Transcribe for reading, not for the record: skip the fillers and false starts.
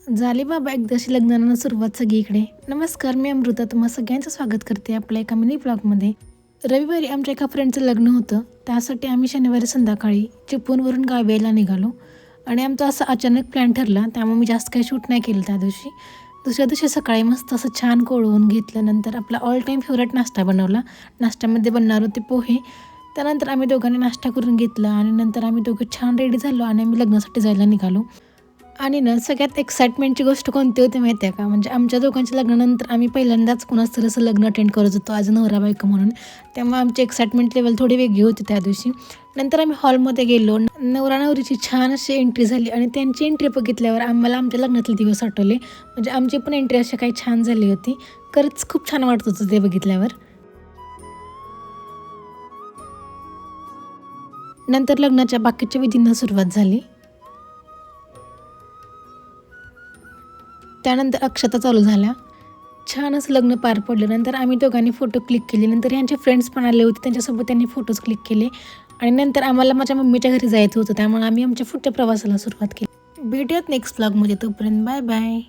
झाली बाबा एकदाशी लग्नाला सुरुवात सगळीकडे. नमस्कार, मी अमृता तुम्हा सगळ्यांचं स्वागत करते आपल्या एका मिनी ब्लॉगमध्ये. रविवारी आमच्या एका फ्रेंडचं लग्न होतं, त्यासाठी आम्ही शनिवारी संध्याकाळी चिपळूणवरून गावी यायला निघालो आणि आमचा असा अचानक प्लॅन ठरला, त्यामुळे मी जास्त काही शूट नाही केलं त्या दिवशी. दुसऱ्या दिवशी सकाळी मस्त असं छान कोळवून घेतलं. नंतर आपला ऑल टाईम फेवरेट नाश्ता बनवला. नाश्त्यामध्ये बनणार होते पोहे. त्यानंतर आम्ही दोघांनी नाश्ता करून घेतला आणि नंतर आम्ही दोघं छान रेडी झालो आणि आम्ही लग्नासाठी जायला निघालो. आणि ना सगळ्यात एक्साइटमेंटची गोष्ट कोणती होती माहिती आहे का? म्हणजे आमच्या दोघांच्या लग्नानंतर आम्ही पहिल्यांदाच कुणाचं तरी असं लग्न अटेंड करत होतो आज नवरा बायको म्हणून. त्यामुळे आमची एक्साइटमेंट लेवल थोडी वेगळी होती त्या दिवशी. नंतर आम्ही हॉलमध्ये गेलो. नवरा नवरीची छान अशी एंट्री झाली आणि त्यांची एंट्री बघितल्यावर आम्हाला आमच्या लग्नातले दिवस आठवले. म्हणजे आमची पण एंट्री अशी काही छान झाली होती. खरंच खूप छान वाटत होतं ते बघितल्यावर. नंतर लग्नाच्या बाकीच्या विधींना सुरुवात झाली. त्यानंतर अक्षता चालू झाल्या. छान असं लग्न पार पडलं. नंतर आम्ही दोघांनी फोटो क्लिक केले. नंतर ह्यांचे फ्रेंड्स पण आले होते, त्यांच्यासोबत त्यांनी फोटोज क्लिक केले आणि नंतर आम्हाला माझ्या मम्मीच्या घरी जायचं होतं, त्यामुळे आम्ही आमच्या पुढच्या प्रवासाला सुरुवात केली. भेटूयात नेक्स्ट व्लॉगमध्ये. तोपर्यंत बाय बाय.